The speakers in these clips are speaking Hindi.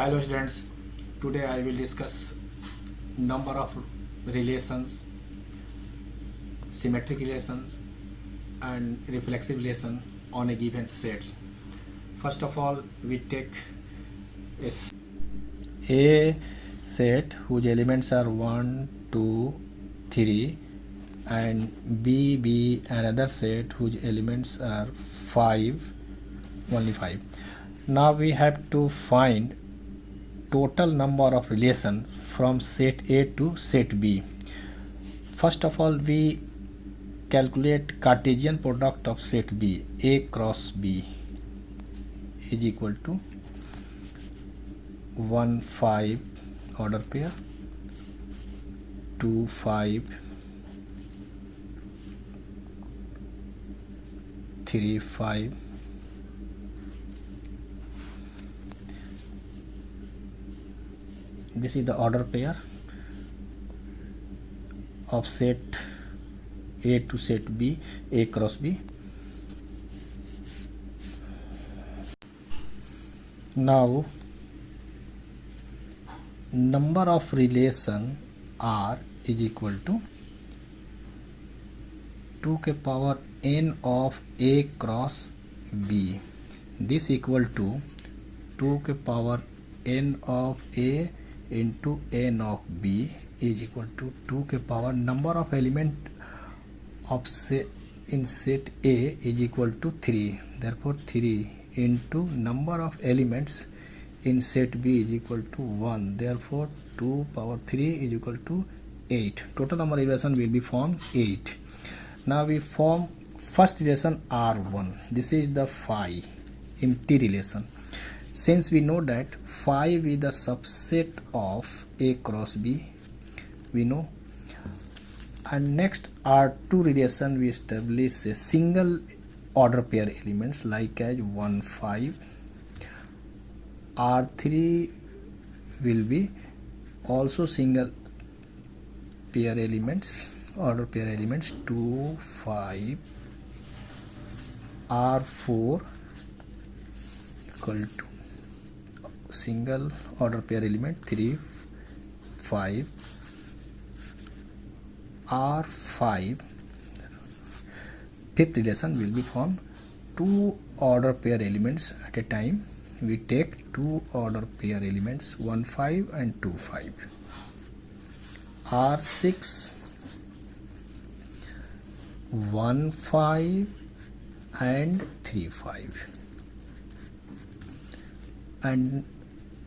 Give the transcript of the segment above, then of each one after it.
Hello students, today I will discuss number of relations, symmetric relations and reflexive relation on a given set. First of all, we take a set whose elements are 1, 2, 3 and B another set whose elements are 5, only 5. Now we have to find total number of relations from set A to set B. First of all, we calculate Cartesian product of set B. A cross B is equal to 1 5 order pair, 2 5, 3 5, this is the order pair of set A to set B, A cross B. Now number of relation R is equal to 2 के power n of A cross B. This equal to 2 के power n of A into n of B is equal to 2 के power number of element of in set A is equal to 3. Therefore 3 into number of elements in set B is equal to 1. Therefore 2 power 3 is equal to 8. Total number of relation will be formed 8. Now we form first relation R1. This is the phi empty relation. Since we know that 5 is the subset of A cross B, we know. And next R2 relation we establish a single order pair elements like as 1 5. R3 will be also single pair elements, order pair elements 2 5. R4 equal to single order pair element 3 5. R5 fifth relation will be formed 2 order pair elements at a time. We take 2 order pair elements 1 5 and 2 5. R6 1 5 and 3 5 and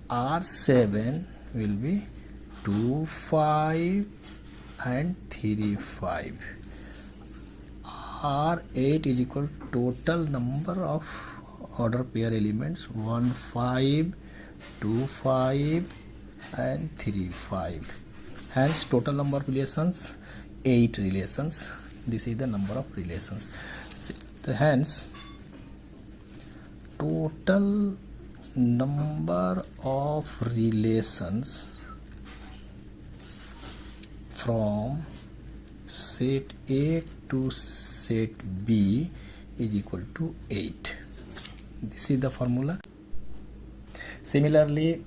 R7 will be 2 5 and 3 5. R8 is equal to total number of order pair elements 1 5, 2 5 and 3 5. Hence total number of relations 8 relations. This is the number of relations. Hence total number of relations from set A to set B is equal to 8. This is the formula. Similarly,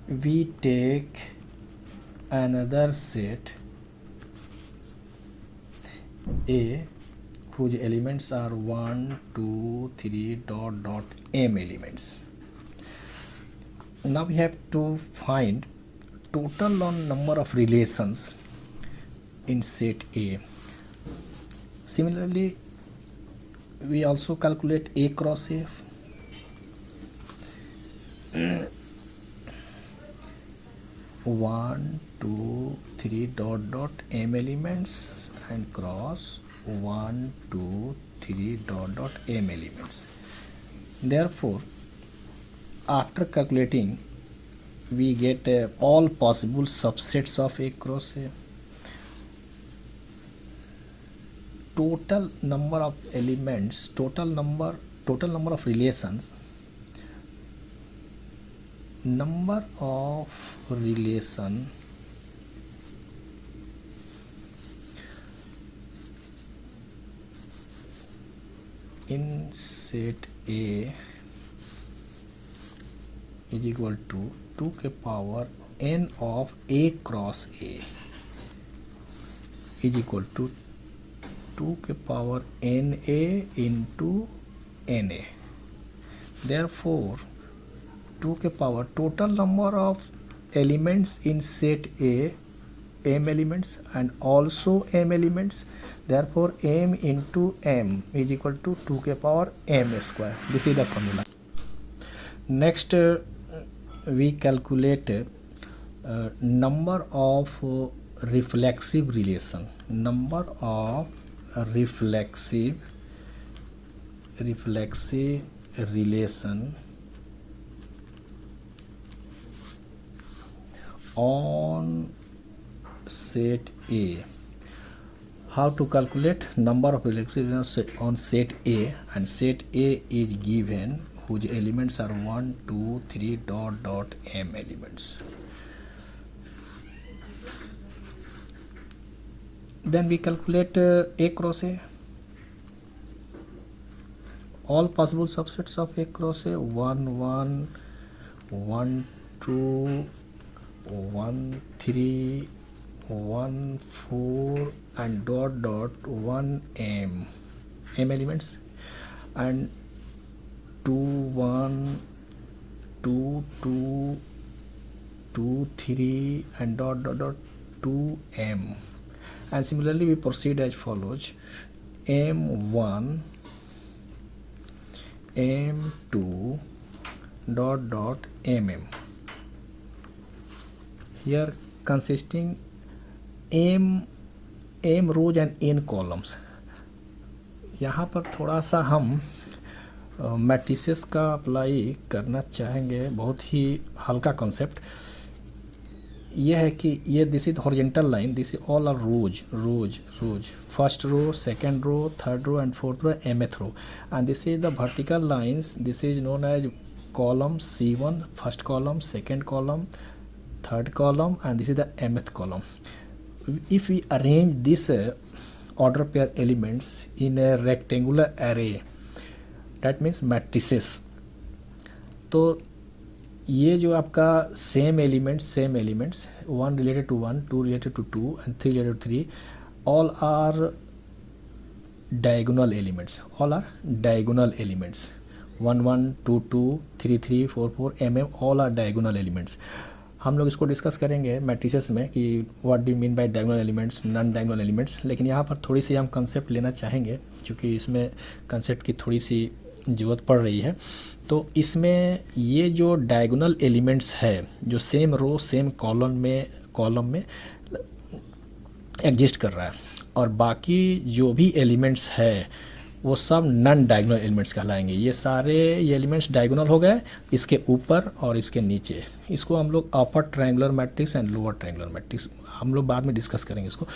we take another set A whose elements are 1 2 3 dot dot m elements. Now we have to find total on number of relations in set A. Similarly, we also calculate A cross A. 1 2 3 dot dot m elements and cross 1 2 3 dot dot m elements. Therefore, after calculating, we get all possible subsets of A cross A. Total number of elements, total number of relations, number of relation in set A is equal to 2 के power n of A cross A is equal to 2 के power NA into NA. Therefore 2 के power total number of elements in set A, m elements and also m elements, therefore m into m is equal to 2 के power m square. This is the formula. Next we calculate number of reflexive relation, number of reflexive relation on set A. How to calculate number of reflexive relations on set A? And set A is given whose elements are 1, 2, 3 dot dot m elements. Then we calculate A cross A. All possible subsets of A cross A, 1, 1, 1, 2, 1, 3, 1, 4 and dot dot 1 m elements, and 2, 1, 2, 2, 2, 3 and dot dot dot 2 m. And similarly we proceed as follows: m1, m2 dot dot mm. Here consisting m rows and n columns. यहाँ पर थोड़ा सा हम मैट्रिसेस का अप्लाई करना चाहेंगे, बहुत ही हल्का कॉन्सेप्ट यह है कि ये this is horizontal line, this is all are rows, first row, second row, third row and fourth row, mth row, and this is the vertical lines, this is known as column C1, first column, second column, third column, and this is the mth column. If we arrange this order pair elements in a rectangular array, that means matrices, तो ये जो आपका same elements, 1 related to 1, 2 related to 2 and 3 related to 3, all are diagonal elements, 1 1 2 2 3 3 4 4 all are diagonal elements. हम लोग इसको डिस्कस करेंगे मैट्रिसेस में कि what do mean by diagonal elements, non diagonal elements, लेकिन यहाँ पर थोड़ी सी हम कंसेप्ट लेना चाहेंगे क्योंकि इसमें कंसेप्ट की थोड़ी सी ज़रूरत पड़ रही है. तो इसमें ये जो डायगोनल एलिमेंट्स है जो सेम रो सेम कॉलम में एग्जिस्ट कर रहा है, और बाकी जो भी एलिमेंट्स है वो सब नॉन डायगोनल एलिमेंट्स कहलाएंगे. ये सारे ये एलिमेंट्स डायगोनल हो गए, इसके ऊपर और इसके नीचे. इसको हम लोग upper triangular matrix and lower triangular matrix हम लोग बाद में डिस्कस करेंगे इसको.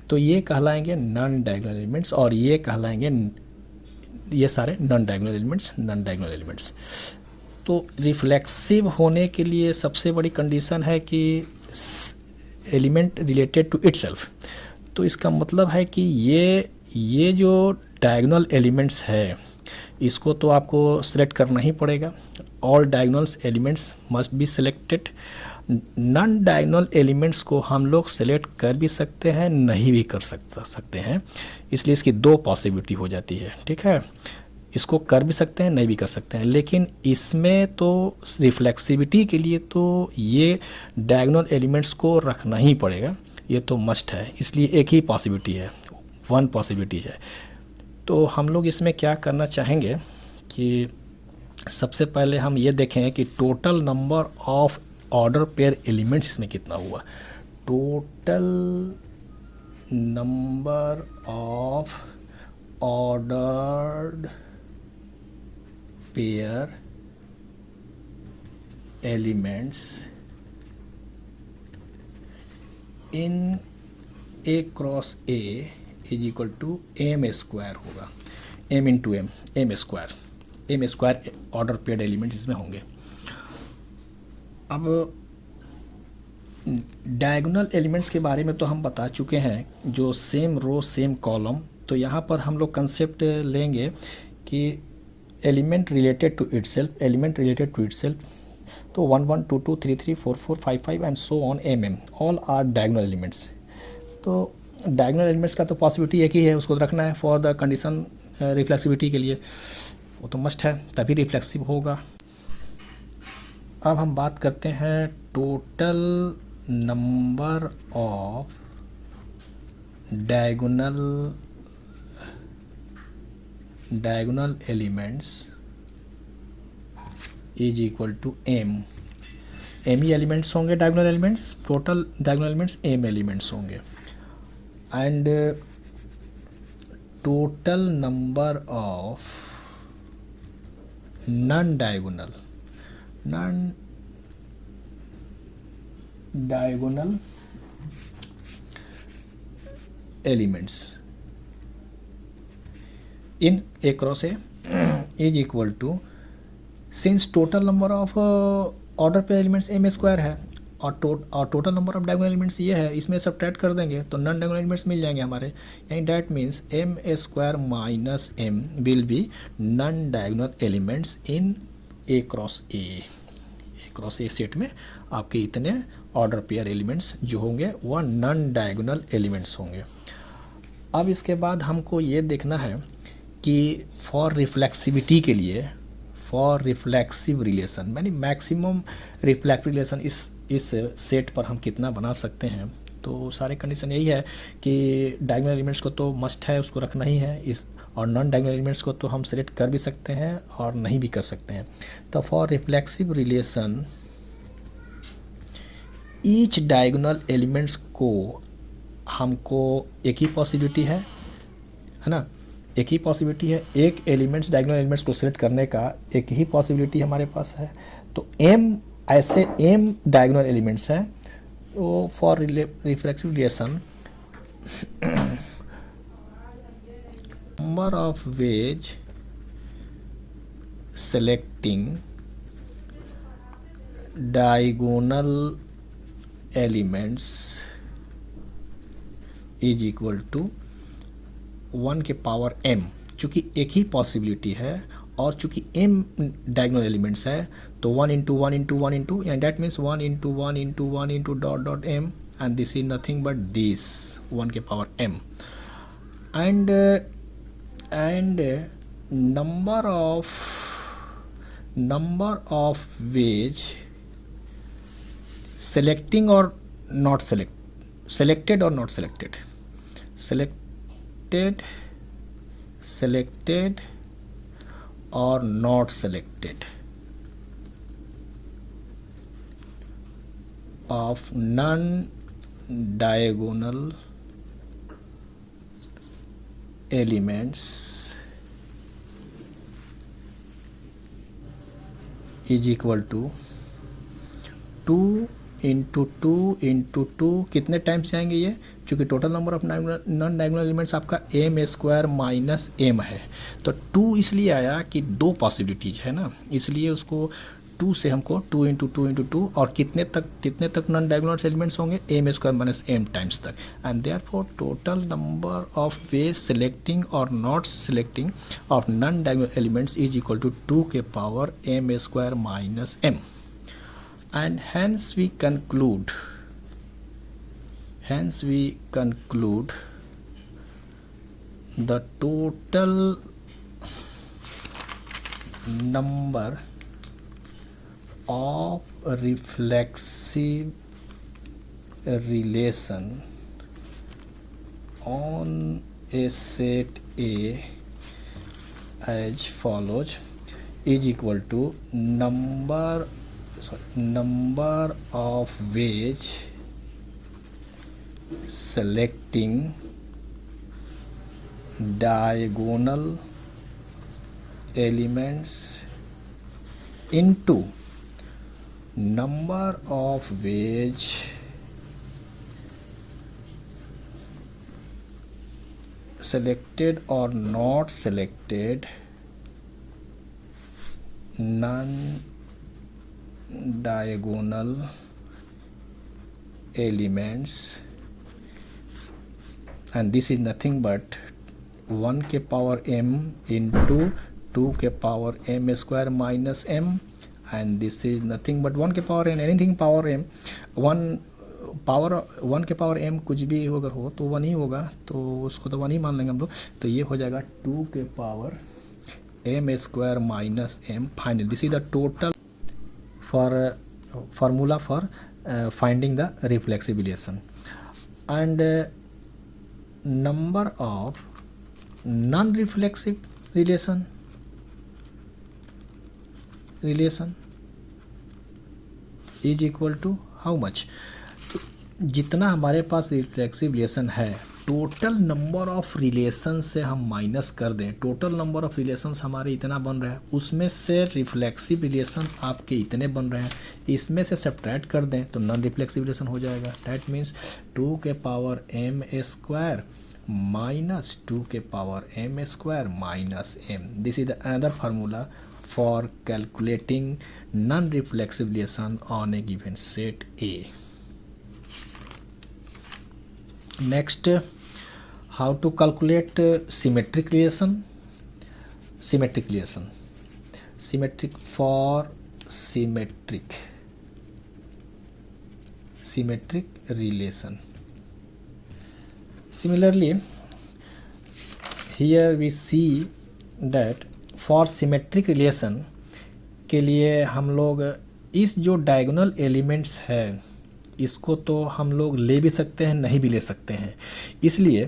तो ये कहलाएंगे नॉन डायगोनल एलिमेंट्स, और ये कहलाएंगे ये सारे नॉन डायगोनल एलिमेंट्स. तो रिफ्लेक्सिव होने के लिए सबसे बड़ी कंडीशन है कि एलिमेंट रिलेटेड टू इटसेल्फ. तो इसका मतलब है कि ये जो डायगोनल एलिमेंट्स है इसको तो आपको सिलेक्ट करना ही पड़ेगा. All diagonals elements must be selected. Non diagonal elements को हम लोग सेलेक्ट कर भी सकते हैं, नहीं भी कर सकते हैं, इसलिए इसकी दो पॉसिबिलिटी हो जाती है. ठीक है, इसको कर भी सकते हैं, नहीं भी कर सकते हैं, लेकिन इसमें तो रिफ्लेक्सिविटी के लिए तो ये डायगोनल एलिमेंट्स को रखना ही पड़ेगा, ये तो मस्ट है. इसलिए एक ही पॉसिबिलिटी है, वन पॉसिबिलिटी है. तो हम लोग इसमें क्या करना चाहेंगे कि सबसे पहले हम ये देखें कि total number of order pair elements इसमें कितना हुआ. Total number of ordered pair elements in A cross A is equal to m square होगा. m into m square order pair element इसमें होंगे. अब डायगोनल एलिमेंट्स के बारे में तो हम बता चुके हैं, जो सेम रो सेम कॉलम. तो यहाँ पर हम लोग कंसेप्ट लेंगे कि एलिमेंट रिलेटेड टू इटसेल्फ, तो 1 1 2 2 3 3 4 4 5 5 and so on mm all are diagonal elements. तो डायगोनल एलिमेंट्स का तो पॉसिबिलिटी एक ही है, उसको रखना है फॉर द कंडीशन रिफ्लेक्सिविटी के लिए, वो तो मस्ट है, तभी रिफ्लेक्सिव होगा। अब हम बात करते हैं total number of diagonal elements is equal to m ही एलिमेंट्स होंगे diagonal elements, total diagonal elements m elements होंगे। And total number of non diagonal elements in A cross a is equal to, since total number of order पे एलिमेंट्स एम स्क्वायर है और total number of diagonal elements ये है, इसमें सब्ट्रैक्ट कर देंगे तो नॉन डायगोनल एलिमेंट्स मिल जाएंगे हमारे, and that means m square minus m will be non diagonal elements in A cross A set में आपके इतने ऑर्डर पेयर एलिमेंट्स जो होंगे वह नॉन डायगोनल एलिमेंट्स होंगे। अब इसके बाद हमको ये देखना है कि फॉर रिफ्लेक्सिविटी के लिए, फॉर रिफ्लेक्सिव रिलेशन यानी मैक्सिमम रिफ्लेक्टिव रिलेशन इस सेट पर हम कितना बना सकते हैं। तो सारे कंडीशन यही है कि डायगोनल एलिमेंट्स को तो मस्ट है, उसको रखना ही है इस, और नॉन डायगोनल एलिमेंट्स को तो हम सेलेक्ट कर भी सकते हैं और नहीं भी कर सकते हैं। तो for reflexive relation each diagonal elements को हमको एक ही पॉसिबिलिटी है ना, एक ही पॉसिबिलिटी है, एक एलिमेंट्स डायगोनल एलिमेंट्स को सेलेक्ट करने का एक ही पॉसिबिलिटी हमारे पास है। तो एम ऐसे एम डायगोनल एलिमेंट्स हैं, तो for reflective relation number of ways selecting diagonal elements is equal to 1 के पावर m, चूँकि एक ही पॉसिबिलिटी है और चूँकि m डायगोनल एलिमेंट्स है तो 1 into 1 into 1 into, and that means 1 into 1 into 1 into dot dot m, and this is nothing but this 1 के power m, and number of ways selecting or not selected or not selected or not selected of non-diagonal elements is equal to 2 into 2 into 2, कितने टाइम्स जाएंगे ये, चूँकि total number of non diagonal elements आपका एम स्क्वायर माइनस एम है, तो 2 इसलिए आया कि दो पॉसिबिलिटीज है ना, इसलिए उसको 2 से हमको 2 into 2 into 2 और कितने तक नॉन डायगोनल एलिमेंट्स होंगे, m square minus m times तक, and therefore total number of ways selecting और not selecting of non diagonal elements is equal to 2 के power m square minus m, and hence we conclude the total number of reflexive relation on a set A as follows is equal to number of ways selecting diagonal elements into number of ways selected or not selected non-diagonal elements, and this is nothing but 1 के पावर m into 2 के power m square minus m, and this is nothing but 1 के power n, anything power m, 1 के पावर m कुछ भी अगर हो तो 1 ही होगा, तो उसको तो 1 ही मान लेंगे हम लोग। तो ये हो जाएगा 2 के power m square minus m। Final this is the total for formula for finding the reflexive relation, and number of non-reflexive relation is equal to how much। तो जितना हमारे पास रिफ्लेक्सिव रिलेशन है, टोटल नंबर ऑफ रिलेशन से हम माइनस कर दें, टोटल नंबर ऑफ रिलेशंस हमारे इतना बन रहा है, उसमें से रिफ्लेक्सिव रिलेशन आपके इतने बन रहे हैं, इसमें से सब्ट्रैक्ट कर दें तो नॉन रिफ्लेक्सिव रिलेशन हो जाएगा। दैट मीन्स 2 के पावर m स्क्वायर माइनस 2 के power m square minus m। This is the another formula for calculating non reflexive relation on A given set A। Next, how to calculate symmetric relation? Symmetric relation. Symmetric for symmetric relation. Similarly, here we see that for symmetric relation के लिए हम लोग इस जो डायगोनल एलिमेंट्स है इसको तो हम लोग ले भी सकते हैं, नहीं भी ले सकते हैं, इसलिए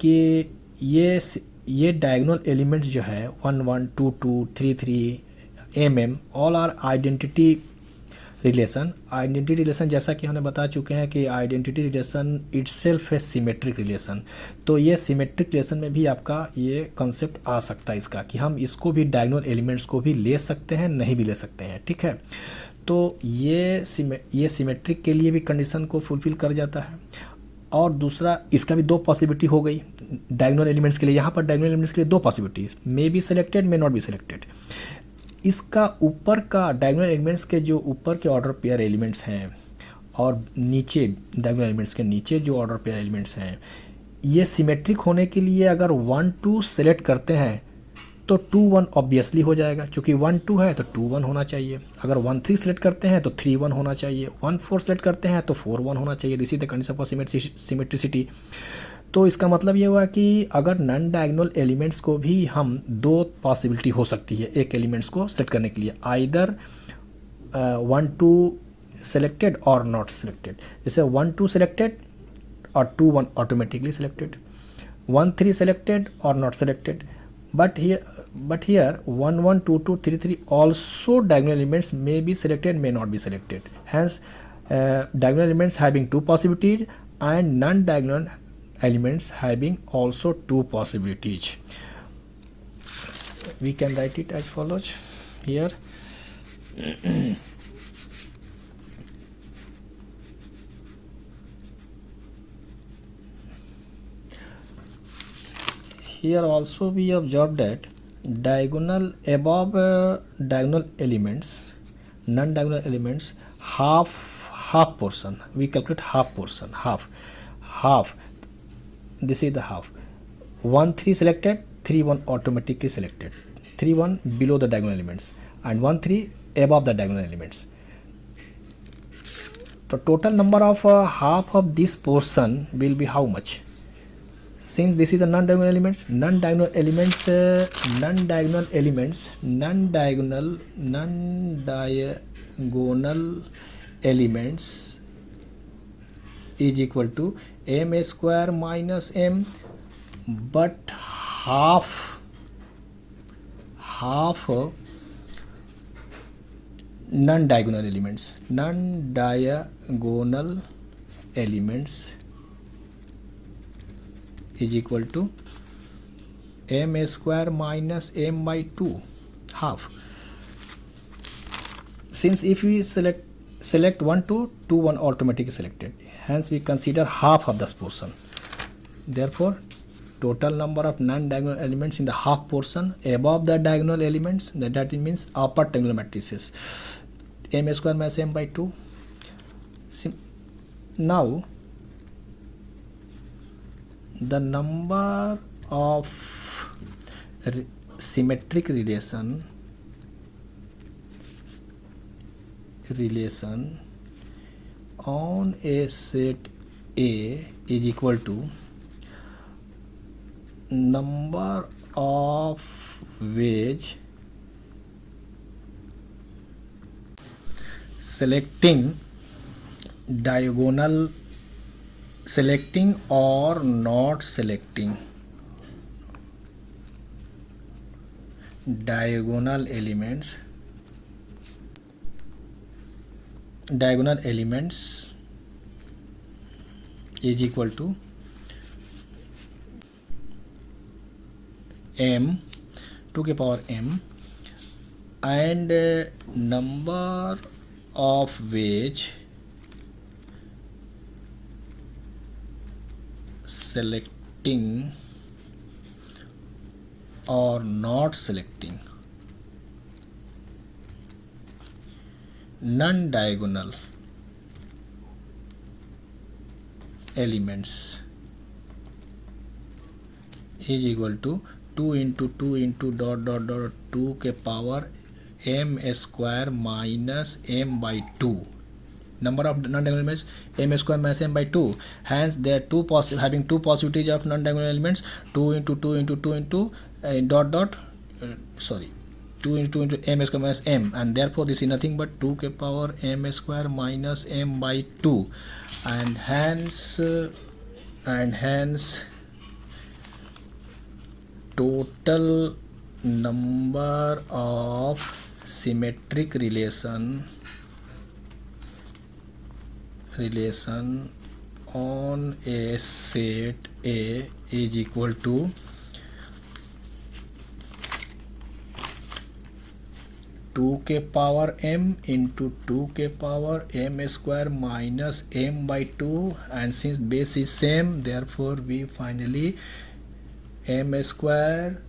कि ये डायगोनल एलिमेंट्स जो है 1 1 2 2 3 3 mm all are identity relation. Identity relation जैसा कि हमने बता चुके हैं कि आइडेंटिटी रिलेशन इटसेल्फ है सिमेट्रिक रिलेशन। तो ये सिमेट्रिक रिलेशन में भी आपका ये कॉन्सेप्ट आ सकता है इसका, कि हम इसको भी डायगोनल एलिमेंट्स को भी ले सकते हैं, नहीं भी ले सकते हैं, ठीक है। तो ये सिमेट्रिक के लिए भी कंडीशन को फुलफिल कर जाता है। और दूसरा, इसका भी 2 पॉसिबिलिटी हो गई डायगोनल एलिमेंट्स के लिए। यहाँ पर डायगोनल एलिमेंट्स के लिए 2 possibility, may be selected, may not be selected. इसका ऊपर का डायगोनल एलिमेंट्स के जो ऊपर के ऑर्डर पेयर एलिमेंट्स हैं और नीचे डायगोनल एलिमेंट्स के नीचे जो ऑर्डर पेयर एलिमेंट्स हैं, ये सिमेट्रिक होने के लिए अगर 1 2 सेलेक्ट करते हैं तो 2 1 ऑब्वियसली हो जाएगा, क्योंकि 1 2 है तो 2 1 होना चाहिए। अगर 1 3 सेलेक्ट करते हैं तो 3 1 होना चाहिए, 1 4 सेलेक्ट करते हैं तो 4 1 होना चाहिए। This is the condition for symmetricity. तो इसका मतलब ये हुआ कि अगर नॉन डायगोनल एलिमेंट्स को भी हम 2 पॉसिबिलिटी हो सकती है एक एलिमेंट्स को सेट करने के लिए, आइदर 1 2 सेलेक्टेड और नॉट सेलेक्टेड। जैसे 1 2 सेलेक्टेड और 2 1 ऑटोमेटिकली सेलेक्टेड, 1 3 सेलेक्टेड और not selected. But here 1 1 2 2 3 3 also diagonal elements may be selected, may not be selected. Hence, diagonal elements having 2 possibilities and non-diagonal elements having also 2 possibilities. We can write it as follows here. Here also we observe that diagonal above diagonal elements, non-diagonal elements, half portion, we calculate half portion, half, this is the half. 1 3 selected, 3 1 automatically selected, 3 1 below the diagonal elements and 1 3 above the diagonal elements. The total number of half of this portion will be how much? Since this is the non-diagonal elements is equal to m square minus m, but half non-diagonal elements is equal to m square minus m by 2, half. Since if we select 1 2 2 1 automatically selected, hence we consider half of this portion. Therefore, total number of non-diagonal elements in the half portion above the diagonal elements, that means upper triangular matrices, m square minus m by 2. Now the number of symmetric relation on a set A is equal to number of ways selecting or not selecting diagonal elements is equal to m 2 के power m and number of ways selecting or not selecting non-diagonal elements is equal to 2 into 2 into dot dot dot 2 के power m square minus m by 2. Number of non-diagonal elements m square minus m by 2. Hence there are having two possibilities of non-diagonal elements, 2 into 2 into 2 into 2 into 2 into m square minus m, and therefore this is nothing but 2 के power m square minus m by 2, and hence total number of symmetric relation on a set A is equal to 2 के power m into 2 के power m square minus m by 2, and since base is same, therefore we finally m square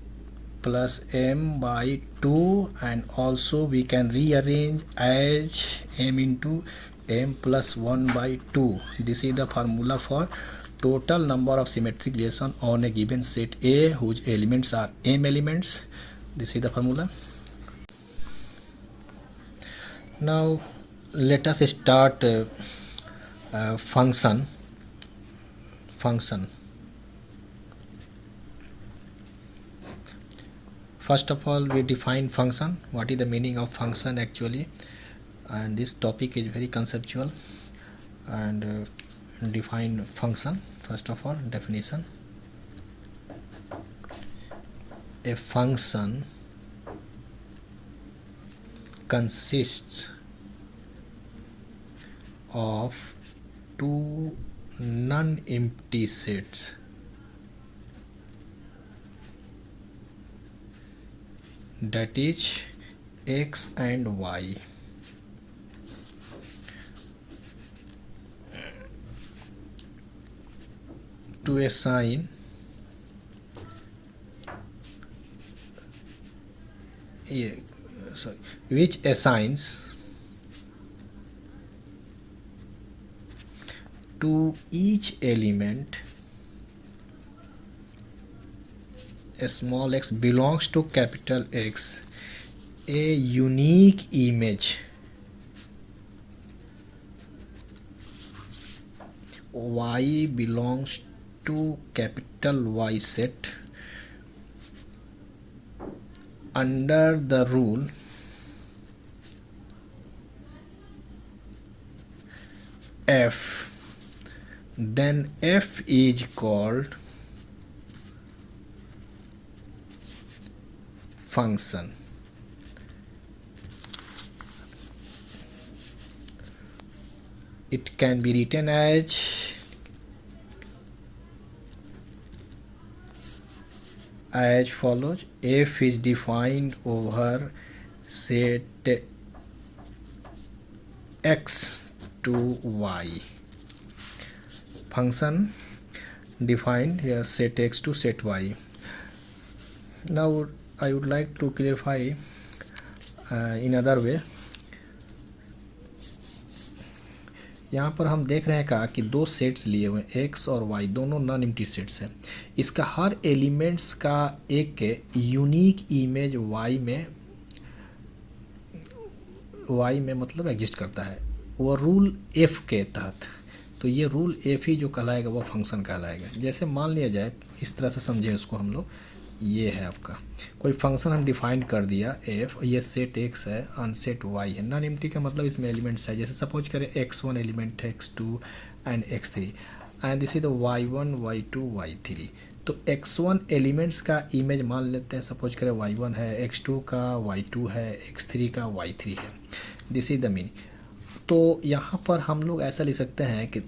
plus m by 2, and also we can rearrange as m into m plus 1 by 2. This is the formula for total number of symmetric relation on a given set A whose elements are m elements. This is the formula. Now let us start function. First of all, we define function. What is the meaning of function actually? And this topic is very conceptual. And define function. First of all, definition. A function consists of two non-empty sets that is x and y. To assign which assigns to each element a small x belongs to capital X a unique image y belongs to capital Y set under the rule f, then f is called function. It can be written as follows: f is defined over set x to y. Function defined here set x to set y. Now I would like to clarify in other way. यहाँ पर हम देख रहे हैं का कि दो सेट्स लिए हुए हैं, एक्स और वाई, दोनों नॉन एम्प्टी सेट्स हैं। इसका हर एलिमेंट्स का एक यूनिक इमेज वाई में मतलब एग्जिस्ट करता है, वो रूल एफ के तहत। तो ये रूल एफ ही जो कहलाएगा वो फंक्शन कहलाएगा। जैसे मान लिया जाए, इस तरह से समझें उसको हम लोग, ये है आपका कोई फंक्शन हम डिफाइन कर दिया एफ, ये सेट एक्स है, अनसेट वाई है, नॉन एम्प्टी का मतलब इसमें एलिमेंट्स है। जैसे सपोज करें x1 एलिमेंट है, x2 and x3, and this is the y1 y2 y3। तो x1 एलिमेंट्स का इमेज मान लेते हैं, सपोज करें y1 है, x2 का y2 है, x3 का y3 है। This is the meaning. तो यहाँ पर हम लोग ऐसा लिख सकते हैं कि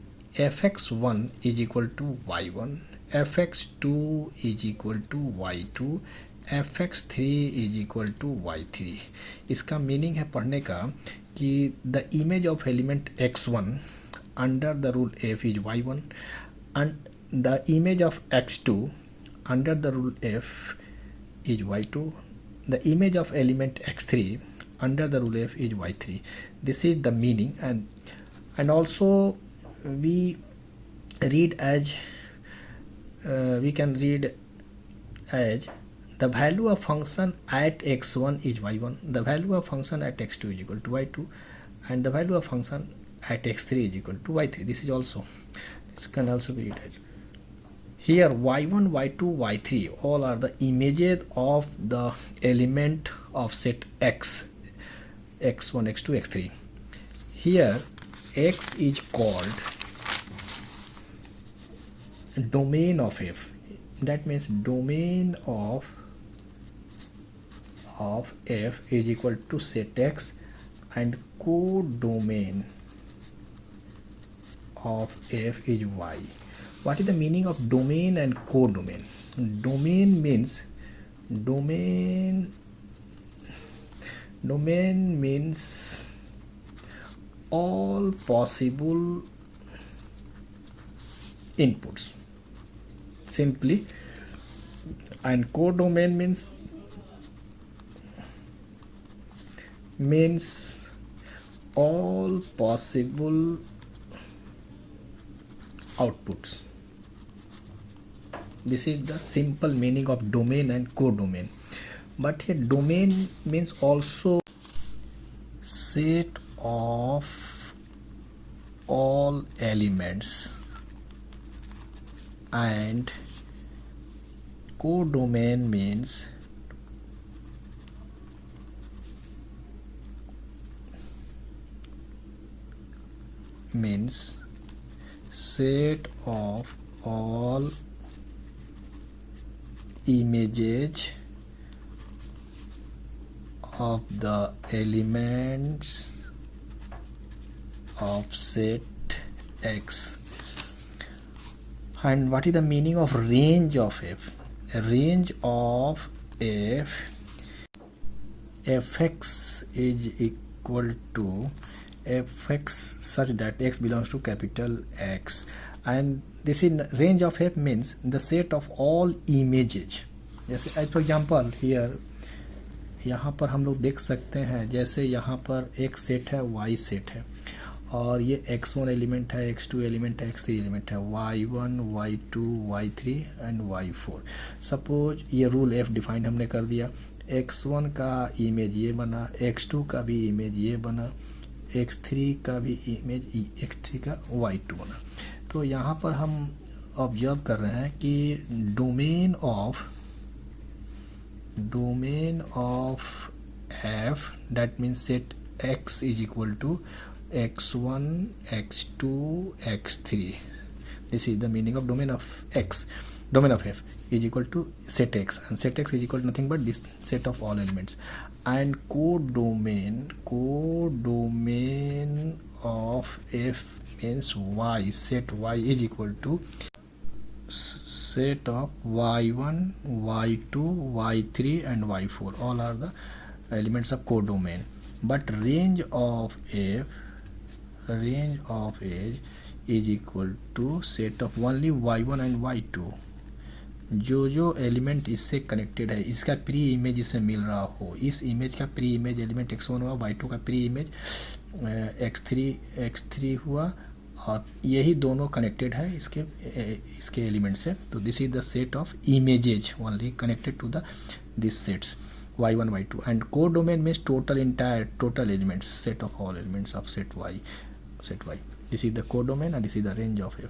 fx1 is equal to y1, fx2 is equal to y2, fx3 is equal to y3। इसका मीनिंग है पढ़ने का कि the image of element x1 under the rule f is y1 and the image of x2 under the rule f is y2, the image of element x3 under the rule f is y3. This is the meaning, and also we read as we can read as the value of function at x1 is y1, the value of function at x2 is equal to y2, and the value of function at x3 is equal to y3. This can also be read as here y1 y2 y3 all are the images of the element of set x, x1 x2 x3. Here x is called domain of f, that means domain of f is equal to set x, and codomain of f is y. What is the meaning of domain and codomain? Domain means all possible inputs simply, and codomain means all possible outputs. This is the simple meaning of domain and codomain. But here domain means also set of all elements, and codomain means set of all images of the elements of set x. And what is the meaning of range of f? Range of f, fx is equal to fx such that x belongs to capital X, and this in range of f means the set of all images. जैसे as for example here, यहाँ पर हम लोग देख सकते हैं, जैसे यहाँ पर एक सेट है y सेट है, और ये x1 एलिमेंट है, x2 एलिमेंट है, x3 एलिमेंट है, y1 y2 y3 and y4। Suppose ये रूल f डिफाइन हमने कर दिया, x1 का इमेज ये बना, x2 का भी इमेज ये बना, x3 का भी इमेज x3 का y2 बना। तो यहाँ पर हम ऑब्जर्व कर रहे हैं कि domain of f, that means set x is equal to x1 x2 x3. This is the meaning of domain of x. Domain of f is equal to set x, and set x is equal to nothing but this set of all elements. And codomain of f means y, set y is equal to set of y1 y2 y3 and y4, all are the elements of codomain. But range of f is equal to set of only y1 and y2, जो एलिमेंट इससे कनेक्टेड है, इसका प्री इमेज इसमें मिल रहा हो, इस इमेज का प्री इमेज एलिमेंट x1 हुआ, y2 का प्री इमेज x3 हुआ, और यही दोनों कनेक्टेड है इसके एलिमेंट से। तो this is the set of images only connected to the this sets y1 y2 and codomain means total elements set of all elements of set y। This is the codomain and this is the range of f।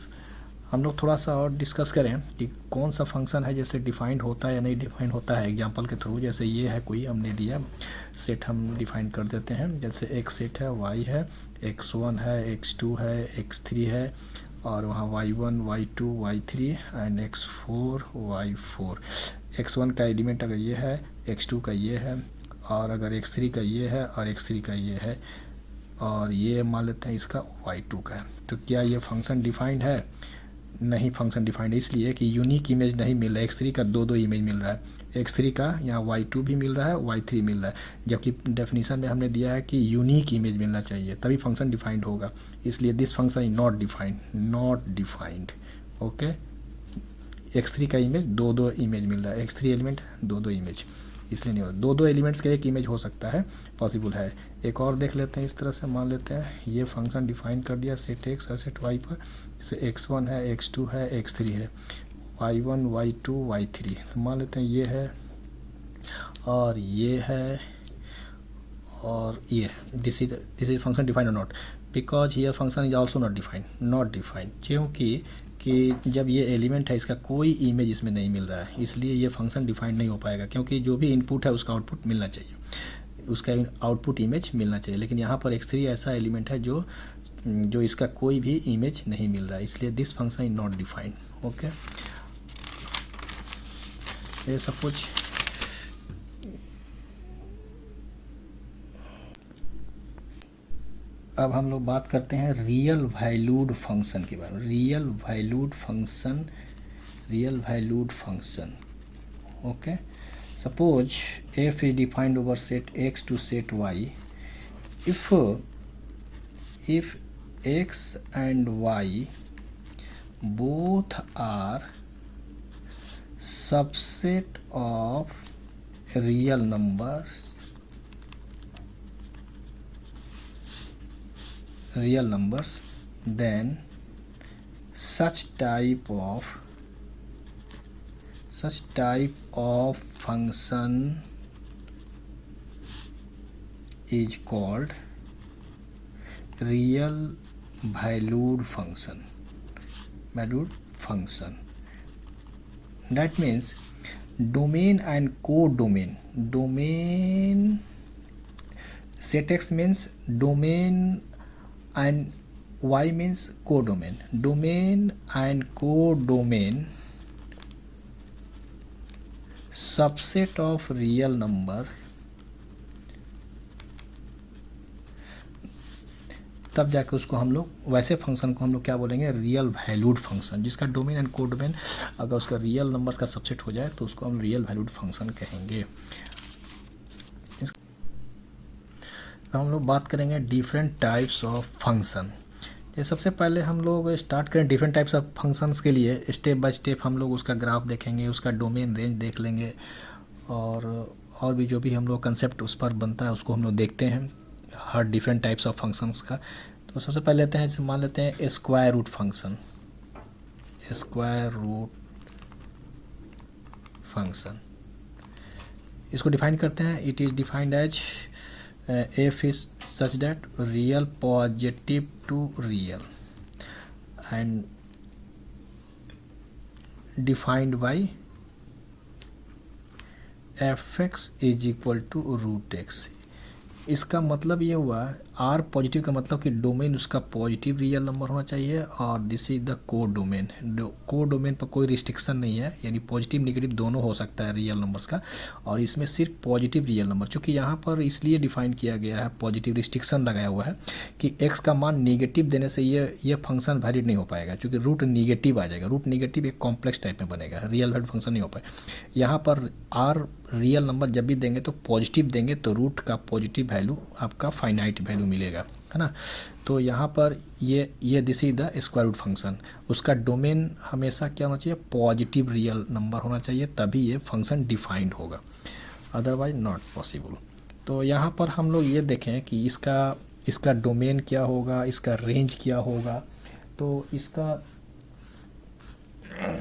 हम लोग थोड़ा सा और डिस्कस करें कि कौन सा फंक्शन है जैसे डिफाइंड होता है या नहीं डिफाइंड होता है एग्जांपल के थ्रू। जैसे ये है कोई हमने लिया सेट, हम डिफाइन कर देते हैं। जैसे एक सेट है y है, x1 है, x2 है, x3 है और वहाँ y1 y2 y3 and x4 y4। x1 का एलिमेंट अगर ये है, x2 का ये है और अगर x3 का ये है और x3 का ये है और ये मान लेते हैं इसका y2 का है। तो क्या ये फंक्शन डिफाइंड है? नहीं, फंक्शन डिफाइंड इसलिए कि यूनिक इमेज नहीं मिल रहा है। x3 का दो इमेज मिल रहा है, x3 का यहाँ y2 भी मिल रहा है, y3 मिल रहा है, जबकि डेफिनेशन में हमने दिया है कि यूनिक इमेज मिलना चाहिए तभी फंक्शन डिफाइंड होगा। इसलिए this function is not defined. Okay, x3 का इमेज दो इमेज मिल रहा है, x3 एलिमेंट दो इमेज, इसलिए नहीं होता। दो एलिमेंट्स का एक इमेज हो सकता है, पॉसिबल है। एक और देख लेते हैं, इस तरह से मान लेते हैं ये फंक्शन डिफाइन कर दिया सेट x और सेट y पर। जैसे x1 है, x2 है, x3 है, y1 y2 y3। तो मान लेते हैं ये है और ये है और ये। दिस इज फंक्शन डिफाइंड और not, because here function is also not defined क्योंकि जब ये एलिमेंट है इसका कोई इमेज इसमें नहीं मिल रहा है, इसलिए ये फंक्शन डिफाइंड नहीं हो पाएगा। क्योंकि जो भी इनपुट है उसका आउटपुट मिलना चाहिए, उसका आउटपुट इमेज मिलना चाहिए। लेकिन यहाँ पर x3 ऐसा एलिमेंट है जो इसका कोई भी इमेज नहीं मिल रहा है, इसलिए this function is not defined. Okay, suppose अब हम लोग बात करते हैं रियल वैल्यूड फंक्शन के बारे में। Real valued function. Okay, suppose f is defined over set x to set y. If x and y both are subset of real numbers, then such type of function is called real valued function. That means domain and co-domain. Domain set x means domain and y means co-domain. Domain and co-domain subset of real number, तब जाके उसको हम लोग वैसे फंक्शन को हम लोग क्या बोलेंगे? रियल वैल्यूड फंक्शन, जिसका डोमेन एंड को डोमेन अगर उसका रियल नंबर्स का सबसेट हो जाए तो उसको हम रियल वैल्यूड फंक्शन कहेंगे। हम लोग बात करेंगे डिफरेंट टाइप्स ऑफ फंक्शन। ये सबसे पहले हम लोग स्टार्ट करें डिफरेंट टाइप्स ऑफ फंक्शंस के लिए। स्टेप बाय स्टेप हम लोग उसका ग्राफ देखेंगे, उसका डोमेन रेंज देख लेंगे और भी जो भी हम लोग कंसेप्ट उस पर बनता है उसको हम लोग देखते हैं हर डिफरेंट टाइप्स ऑफ फंक्शंस का। तो सबसे पहले लेते हैं, मान लेते हैं स्क्वायर रूट फंक्शन। इसको डिफाइन करते हैं। It is defined as f is such that real positive to real and defined by fx is equal to root x। इसका मतलब ये हुआ आर पॉजिटिव का मतलब कि डोमेन उसका पॉजिटिव रियल नंबर होना चाहिए और दिस इज द को डोमेन। को डोमेन पर कोई रिस्ट्रिक्शन नहीं है, यानी पॉजिटिव नेगेटिव दोनों हो सकता है रियल नंबर्स का, और इसमें सिर्फ पॉजिटिव रियल नंबर। चूँकि यहाँ पर इसलिए डिफाइन किया गया है, पॉजिटिव रिस्ट्रिक्शन लगाया हुआ है कि एक्स का मान नेगेटिव देने से ये फंक्शन वैलिड नहीं हो पाएगा, क्योंकि रूट नेगेटिव आ जाएगा। रूट नेगेटिव एक कॉम्प्लेक्स टाइप में बनेगा, रियल वैल्यूड फंक्शन नहीं हो पाए। यहाँ पर आर रियल नंबर जब भी देंगे तो पॉजिटिव देंगे, तो रूट का पॉजिटिव वैल्यू आपका फाइनाइट वैल्यू मिलेगा, है ना। तो यहाँ पर ये this is the square root function. उसका डोमेन हमेशा क्या होना चाहिए? पॉजिटिव रियल नंबर होना चाहिए, तभी ये फंक्शन डिफाइंड होगा, अदरवाइज नॉट पॉसिबल। तो यहाँ पर हम लोग ये देखें कि इसका डोमेन क्या होगा, इसका रेंज क्या होगा। तो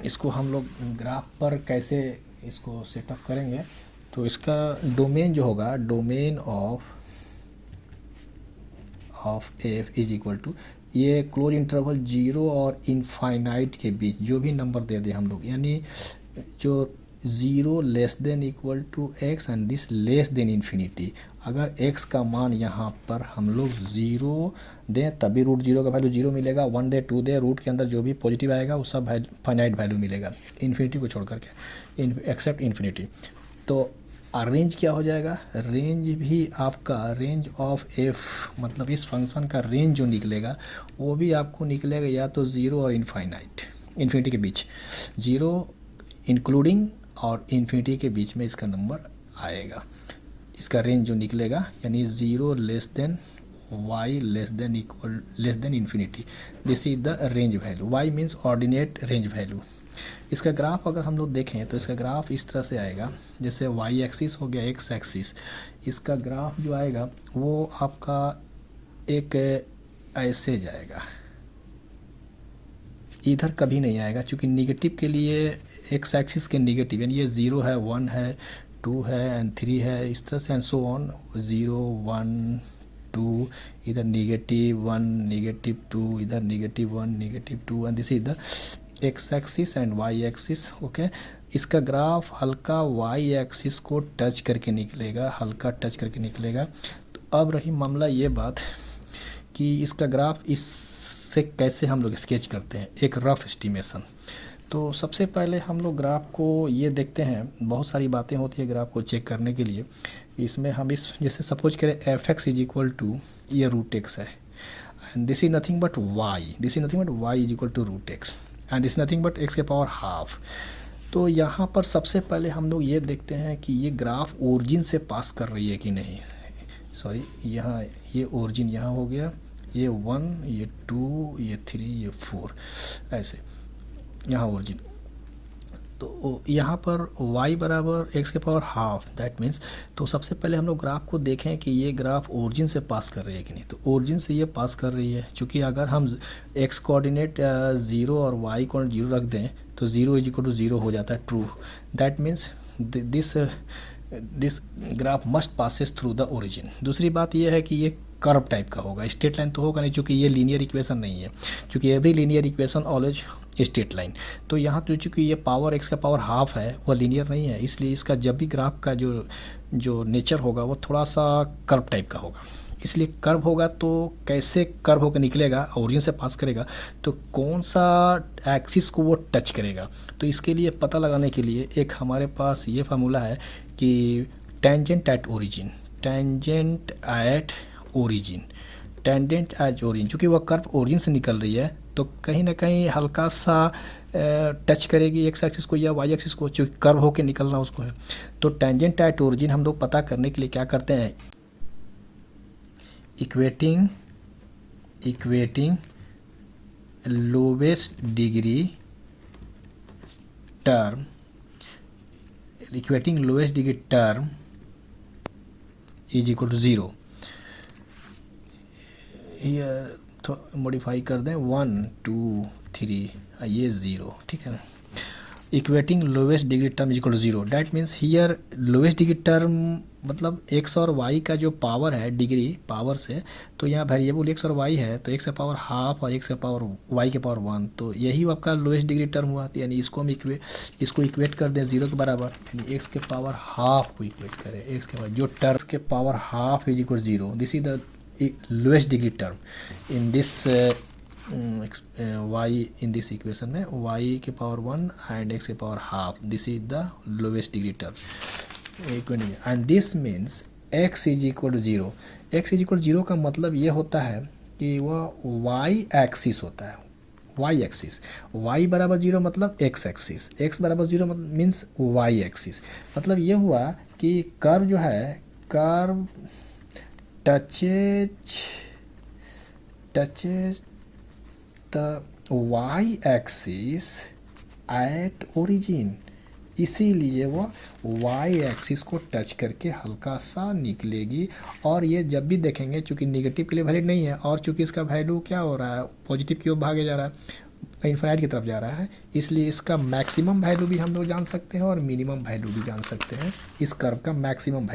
इसको हम लोग ग्राफ पर कैसे इसको सेटअप करेंगे, तो इसका डोमेन जो होगा, domain of f is equal to, ये क्लोज इंटरवल 0 और इनफाइनाइट के बीच जो भी नंबर दे दें हम लोग, यानी जो 0 less than equal to x and this less than infinity, अगर x का मान यहाँ पर हम लोग 0 दें तभी रूट 0 का वैल्यू 0 मिलेगा, 1 दे 2 दे, रूट के अंदर जो भी पॉजिटिव आएगा वो सब फाइनाइट वैल्यू मिलेगा इन्फिनिटी को छोड़ करके, एक्सेप्ट इन्फिनिटी। तो रेंज क्या हो जाएगा, रेंज भी आपका रेंज ऑफ एफ, मतलब इस फंक्शन का रेंज जो निकलेगा वो भी आपको निकलेगा या तो 0 और इन्फिनिटी के बीच, 0 इंक्लूडिंग और इन्फिनिटी के बीच में इसका नंबर आएगा, इसका रेंज जो निकलेगा, यानी 0 less then y less than infinity, this is the range value. y means ordinate range value. इसका ग्राफ अगर हम लोग देखें तो इसका ग्राफ इस तरह से आएगा, जैसे y एक्सिस हो गया, x एक्सिस, इसका ग्राफ जो आएगा वो आपका एक ऐसे जाएगा, इधर कभी नहीं आएगा, क्योंकि निगेटिव के लिए एक्स एक्सिस के निगेटिव, यानी ये 0 है, 1 है, 2 है एंड 3 है, इस तरह से एंड सो ऑन, 0 1 2, इधर -1 -2, इधर -1 -2 and this is the x axis and y axis. Okay, इसका ग्राफ हल्का वाई एक्सिस को टच करके निकलेगा, हल्का टच करके निकलेगा। तो अब रही मामला ये बात कि इसका ग्राफ इससे कैसे हम लोग स्केच करते हैं, एक रफ एस्टिमेशन। तो सबसे पहले हम लोग ग्राफ को ये देखते हैं, बहुत सारी बातें होती है ग्राफ को चेक करने के लिए। इसमें हम इस जैसे सपोज करें f x is equal to ये रूट एक्स है, and this is nothing but y, this is nothing but y is equal to root x and this nothing but x के पावर हाफ। तो यहाँ पर सबसे पहले हम लोग ये देखते हैं कि ये ग्राफ ओरिजिन से पास कर रही है कि नहीं। सॉरी, यहाँ ये ओरिजिन यहाँ हो गया, ये 1 ये 2 ये 3 ये 4, ऐसे यहाँ ओरिजिन। तो यहाँ पर y बराबर एक्स के पावर हाफ, दैट मीन्स, तो सबसे पहले हम लोग ग्राफ को देखें कि ये ग्राफ ओरिजिन से पास कर रही है कि नहीं। तो ओरिजिन से ये पास कर रही है, क्योंकि अगर हम x कोऑर्डिनेट 0 और y कोऑर्डिनेट 0 रख दें तो 0 इज इक्वल टू 0 हो जाता है, true. That means this graph must passes through the origin. दूसरी बात यह है कि ये कर्व टाइप का होगा, स्ट्रेट लाइन तो होगा नहीं, क्योंकि ये लीनियर इक्वेशन नहीं है, क्योंकि every linear equation always straight line. तो यहाँ तो चूँकि ये पावर एक्स का पावर हाफ है, वो लीनियर नहीं है, इसलिए इसका जब भी ग्राफ का जो नेचर होगा वो थोड़ा सा कर्व टाइप का होगा। इसलिए कर्व होगा तो कैसे कर्व होकर निकलेगा, ओरिजिन से पास करेगा तो कौन सा एक्सिस को वो टच करेगा। तो इसके लिए पता लगाने के लिए एक हमारे पास ये फार्मूला है कि tangent at origin, tangent at origin, tangent at origin, चूँकि वह कर्व ओरिजिन से निकल रही है तो कहीं ना कहीं हल्का सा टच करेगी एक्स एक्सिस को या वाई एक्सिस को, चूँकि कर्व होके निकलना उसको है। तो टेंजेंट एट ओरिजिन हम लोग पता करने के लिए क्या करते हैं, equating lowest degree term, equating lowest degree term is equal to 0। ये तो मॉडिफाई कर दें 1 2 3, ये 0, ठीक है ना। Equating lowest degree term is equal to 0, that means here lowest degree term मतलब x और y का जो पावर है, डिग्री पावर से, तो यहाँ वेरिएबल x और y है, तो x का पावर हाफ और x का पावर y के पावर 1, तो यही आपका लोवेस्ट डिग्री टर्म हुआ। यानी इसको हम इसको इक्वेट कर दें 0 के बराबर, यानी x के पावर हाफ को इक्वेट करें, x के पावर जो टर्म के power half is equal 0, this is the lowest degree term in this y, in this equation में y के पावर 1 एंड x के power half, this is the lowest degree term. And this means x is equal to 0। x is equal to 0 का मतलब ये होता है कि वह y एक्सिस होता है, y एक्सिस, y बराबर 0 मतलब x एक्सिस, x बराबर 0 मीन्स y एक्सिस। मतलब ये हुआ कि कर्व जो है, curve touches the y axis at origin, इसीलिए वो वाई एक्सिस को टच करके हल्का सा निकलेगी। और ये जब भी देखेंगे, चूँकि निगेटिव के लिए वैलिड नहीं है और चूँकि इसका वैल्यू क्या हो रहा है, पॉजिटिव की ओर भागे जा रहा है, इन्फिनिटी की तरफ जा रहा है, इसलिए इसका मैक्सिमम वैल्यू भी हम लोग जान सकते हैं और मिनिमम वैल्यू भी जान सकते हैं। इस कर्व का maximum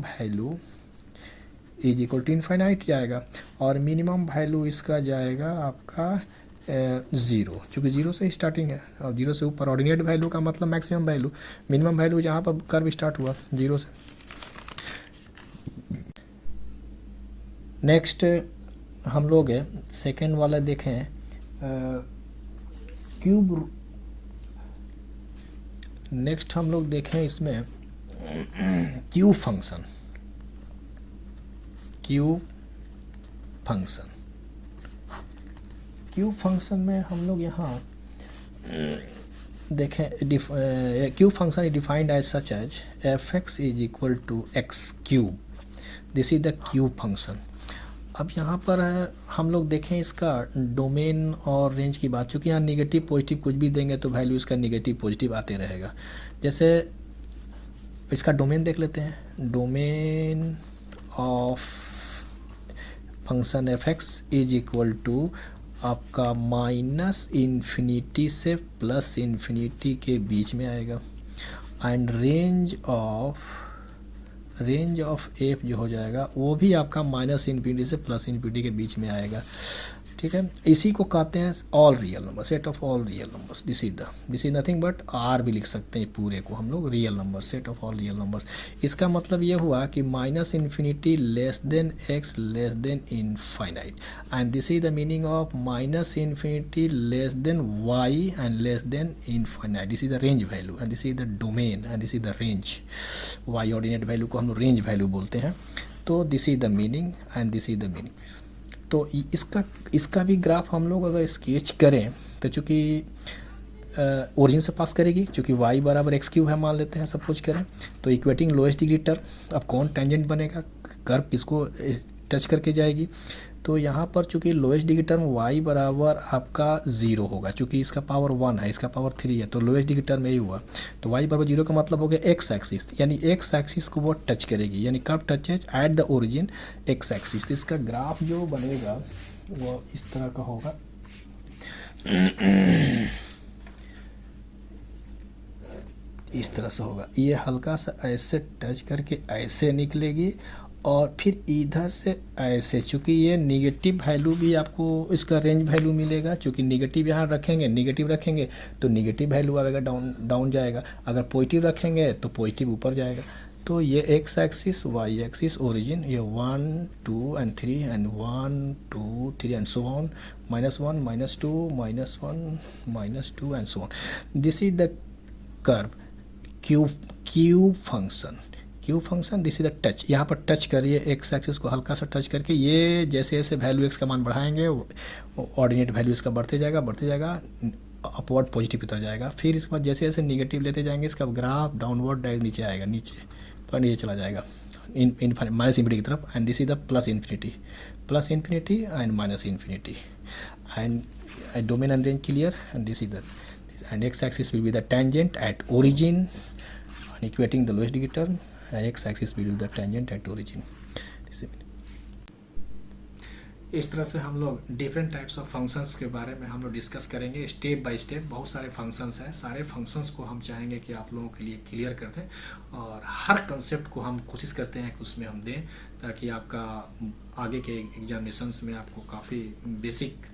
value is equal to infinity जाएगा और मिनिमम वैल्यू इसका जाएगा आपका 0, चूँकि 0 से स्टार्टिंग है और 0 से ऊपर। ऑर्डिनेट वैल्यू का मतलब मैक्सिमम वैल्यू, मिनिमम वैल्यू जहाँ पर कर्व स्टार्ट हुआ 0 से। नेक्स्ट हम लोग सेकेंड वाला देखें, क्यूब। नेक्स्ट हम लोग देखें इसमें क्यूब फंक्शन। क्यूब फंक्शन में हम लोग यहाँ देखें, cube function is defined as such as f x is equal to x cube. This is the cube function. अब यहाँ पर हम लोग देखें इसका डोमेन और रेंज की बात, चूँकि यहाँ निगेटिव पॉजिटिव कुछ भी देंगे तो वैल्यू इसका निगेटिव पॉजिटिव आते रहेगा। जैसे इसका डोमेन देख लेते हैं, domain of function f x is equal to आपका माइनस इन्फिनिटी से प्लस इन्फिनिटी के बीच में आएगा। एंड रेंज ऑफ एफ जो हो जाएगा वो भी आपका माइनस इन्फिनिटी से प्लस इन्फिनिटी के बीच में आएगा। ठीक है, इसी को कहते हैं all real number, set of all real numbers. This is nothing but R भी लिख सकते हैं पूरे को हम लोग, real number, set of all real numbers. इसका मतलब ये हुआ कि minus infinity less than x less than infinite, and this is the meaning of minus infinity less than y and less than infinite. This is the range value and this is the domain and this is the range. Y ordinate value को हम लोग रेंज वैल्यू बोलते हैं। तो this is the meaning and this is the meaning. तो इसका भी ग्राफ हम लोग अगर स्केच करें तो चूँकि ओरिजिन से पास करेगी, चूँकि y बराबर एक्स क्यूब है मान लेते हैं, सपोज करें, तो इक्वेटिंग लोएस्ट डिग्री टर्म। अब कौन टेंजेंट बनेगा, कर्व किसको टच करके जाएगी, तो यहाँ पर चूँकि लोएस्ट डिग्री टर्म y बराबर आपका 0 होगा, चूँकि इसका पावर 1 है, इसका पावर 3 है, तो लोएस्ट डिग्री टर्म यही हुआ। तो y बराबर 0 का मतलब हो गया एक्स एक्सिस, यानी एक्स एक्सिस को वो टच करेगी, यानी curve touches at the origin x axis. तो इसका ग्राफ जो बनेगा वो इस तरह का होगा। इस तरह से होगा, ये हल्का सा ऐसे टच करके ऐसे निकलेगी और फिर इधर से ऐसे, चूँकि ये निगेटिव वैल्यू भी आपको इसका रेंज वैल्यू मिलेगा, चूँकि निगेटिव यहाँ रखेंगे, निगेटिव रखेंगे तो निगेटिव वैल्यू आएगा, डाउन जाएगा। अगर पॉजिटिव रखेंगे तो पॉजिटिव ऊपर जाएगा। तो ये x axis, y axis, origin, ये 1 2 and 3 and 1 2 3 and so on, -1 -2 -1 -2 and so on. This is the curve cube function. This is the touch, यहाँ पर टच करिए एक्स एक्सिस को हल्का सा टच करके, ये जैसे जैसे वैल्यू एक्स का मान बढ़ाएंगे ऑर्डिनेट वैल्यू इसका बढ़ते जाएगा अपवर्ड पॉजिटिव की तरफ जाएगा। फिर इसके बाद जैसे जैसे निगेटिव लेते जाएंगे इसका ग्राफ डाउनवर्ड नीचे आएगा, नीचे चला जाएगा माइनस इन्फिनिटी की तरफ। And this is the plus infinity and minus infinity and domain and range clear. And this is the and x-axis will be the tangent at origin and equating the lowest degree term, and x-axis will be the tangent at origin. इस तरह से हम लोग डिफरेंट टाइप्स ऑफ फंक्शंस के बारे में हम लोग डिस्कस करेंगे स्टेप बाय स्टेप। बहुत सारे फंक्शंस हैं, सारे फंक्शंस को हम चाहेंगे कि आप लोगों के लिए क्लियर कर दें और हर कंसेप्ट को हम कोशिश करते हैं कि उसमें हम दें, ताकि आपका आगे के एग्जामिनेशंस में आपको काफ़ी बेसिक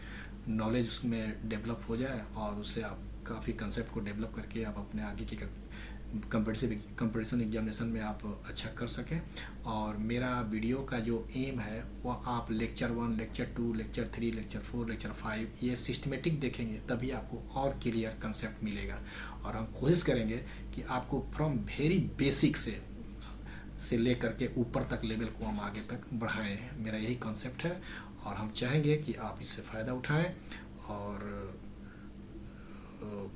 नॉलेज उसमें डेवलप हो जाए और उससे आप काफ़ी कंसेप्ट को डेवलप करके आप अपने आगे की कंपटीशन एग्जामिनेशन में आप अच्छा कर सकें। और मेरा वीडियो का जो एम है वो आप lecture 1, lecture 2, lecture 3, lecture 4, lecture 5 ये सिस्टमेटिक देखेंगे, तभी आपको और क्लियर कंसेप्ट मिलेगा। और हम कोशिश करेंगे कि आपको फ्रॉम वेरी बेसिक से लेकर के ऊपर तक लेवल को हम आगे तक बढ़ाएं। मेरा यही कॉन्सेप्ट है और हम चाहेंगे कि आप इससे फ़ायदा उठाएं। और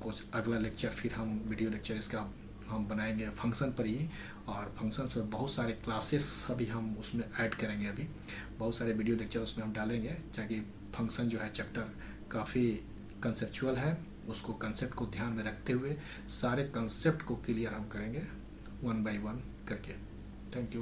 कुछ अगला लेक्चर फिर हम वीडियो लेक्चर इसका हम बनाएंगे फंक्शन पर ही, और फंक्शन पर बहुत सारे क्लासेस अभी हम उसमें ऐड करेंगे। अभी बहुत सारे वीडियो लेक्चर उसमें हम डालेंगे, ताकि फंक्शन जो है चैप्टर काफ़ी कंसेप्चुअल है उसको कंसेप्ट को ध्यान में रखते हुए सारे कंसेप्ट को क्लियर हम करेंगे वन बाय वन करके। Thank you.